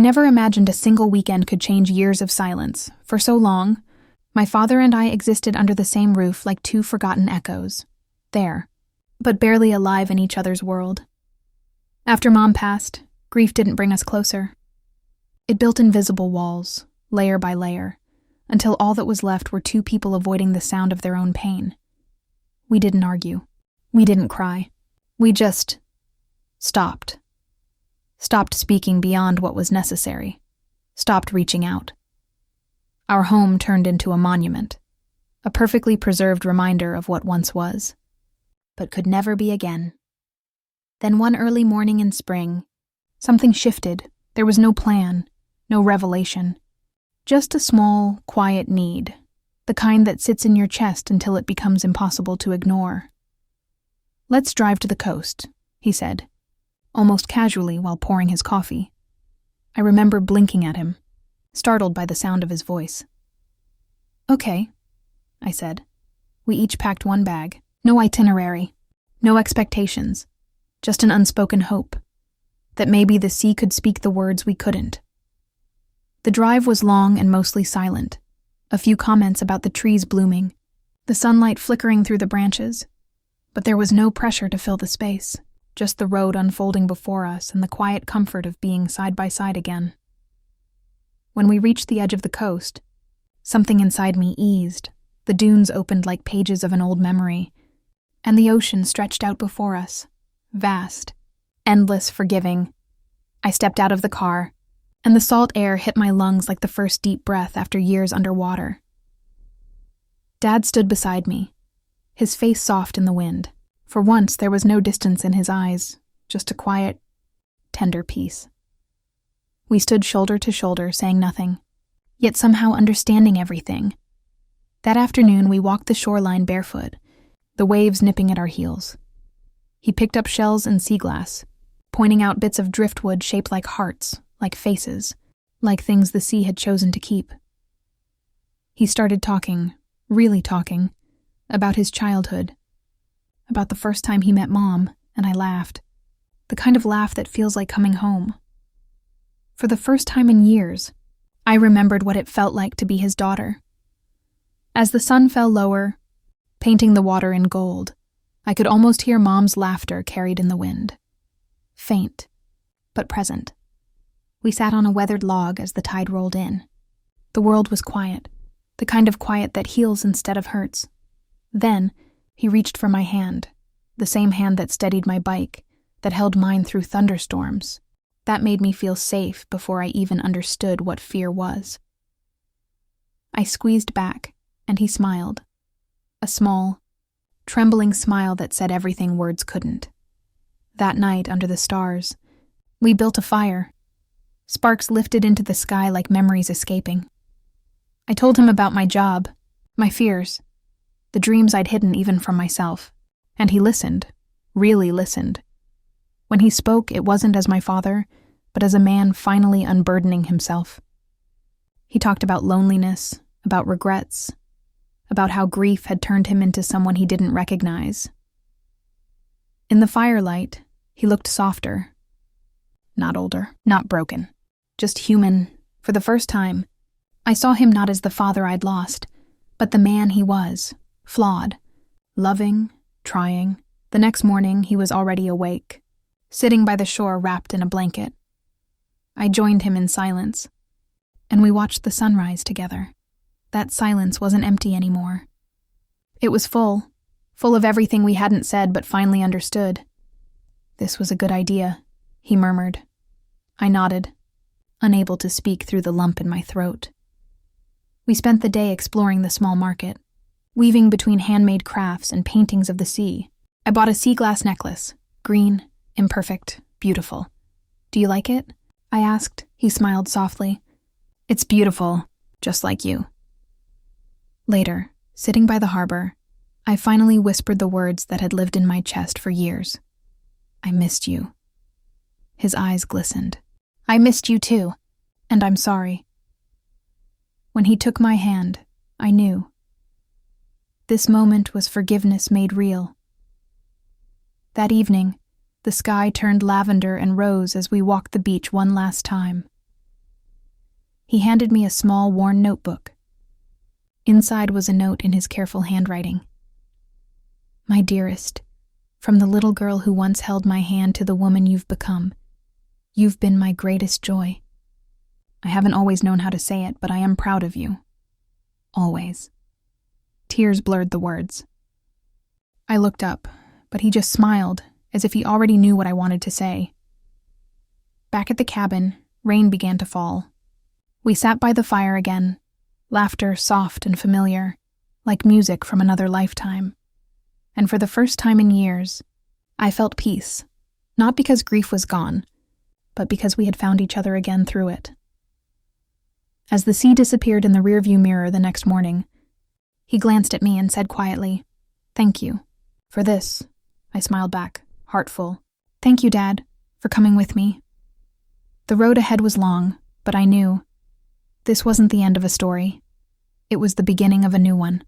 never imagined a single weekend could change years of silence. For so long, my father and I existed under the same roof like two forgotten echoes. There, but barely alive in each other's world. After Mom passed, grief didn't bring us closer. It built invisible walls, layer by layer, until all that was left were two people avoiding the sound of their own pain. We didn't argue. We didn't cry. We just stopped. Stopped speaking beyond what was necessary. Stopped reaching out. Our home turned into a monument, a perfectly preserved reminder of what once was, but could never be again. Then one early morning in spring, something shifted. There was no plan, no revelation. Just a small, quiet need, the kind that sits in your chest until it becomes impossible to ignore. "Let's drive to the coast," he said, almost casually while pouring his coffee. I remember blinking at him, startled by the sound of his voice. "Okay," I said. We each packed one bag. No itinerary, no expectations, just an unspoken hope that maybe the sea could speak the words we couldn't. The drive was long and mostly silent. A few comments about the trees blooming, the sunlight flickering through the branches, but there was no pressure to fill the space, just the road unfolding before us and the quiet comfort of being side by side again. When we reached the edge of the coast, something inside me eased. The dunes opened like pages of an old memory, and the ocean stretched out before us, vast, endless, forgiving. I stepped out of the car, and the salt air hit my lungs like the first deep breath after years underwater. Dad stood beside me, his face soft in the wind. For once, there was no distance in his eyes, just a quiet, tender peace. We stood shoulder to shoulder, saying nothing, yet somehow understanding everything. That afternoon, we walked the shoreline barefoot, the waves nipping at our heels. He picked up shells and sea glass, pointing out bits of driftwood shaped like hearts, like faces, like things the sea had chosen to keep. He started talking, really talking, about his childhood, about the first time he met Mom, and I laughed, the kind of laugh that feels like coming home. For the first time in years, I remembered what it felt like to be his daughter. As the sun fell lower, painting the water in gold, I could almost hear Mom's laughter carried in the wind. Faint, but present. We sat on a weathered log as the tide rolled in. The world was quiet, the kind of quiet that heals instead of hurts. Then, he reached for my hand, the same hand that steadied my bike, that held mine through thunderstorms. That made me feel safe before I even understood what fear was. I squeezed back, and he smiled. A small, trembling smile that said everything words couldn't. That night, under the stars, we built a fire. Sparks lifted into the sky like memories escaping. I told him about my job, my fears, the dreams I'd hidden even from myself, and he listened, really listened. When he spoke, it wasn't as my father, but as a man finally unburdening himself. He talked about loneliness, about regrets, about how grief had turned him into someone he didn't recognize. In the firelight, he looked softer. Not older, not broken, just human. For the first time, I saw him not as the father I'd lost, but the man he was, flawed, loving, trying. The next morning, he was already awake, sitting by the shore wrapped in a blanket. I joined him in silence, and we watched the sunrise together. That silence wasn't empty anymore. It was full of everything we hadn't said but finally understood. "This was a good idea," he murmured. I nodded, unable to speak through the lump in my throat. We spent the day exploring the small market, weaving between handmade crafts and paintings of the sea. I bought a sea glass necklace, green, imperfect, beautiful. "Do you like it?" I asked. He smiled softly. "It's beautiful, just like you." Later, sitting by the harbor, I finally whispered the words that had lived in my chest for years. "I missed you." His eyes glistened. "I missed you too, and I'm sorry." When he took my hand, I knew. This moment was forgiveness made real. That evening, the sky turned lavender and rose as we walked the beach one last time. He handed me a small, worn notebook. Inside was a note in his careful handwriting. My dearest, from the little girl who once held my hand to the woman you've become, you've been my greatest joy. I haven't always known how to say it, but I am proud of you. Always. Tears blurred the words. I looked up, but he just smiled, as if he already knew what I wanted to say. Back at the cabin, rain began to fall. We sat by the fire again, laughter soft and familiar, like music from another lifetime. And for the first time in years, I felt peace, not because grief was gone, but because we had found each other again through it. As the sea disappeared in the rearview mirror the next morning, he glanced at me and said quietly, "Thank you for this." I smiled back, heartful. "Thank you, Dad, for coming with me." The road ahead was long, but I knew this wasn't the end of a story. It was the beginning of a new one.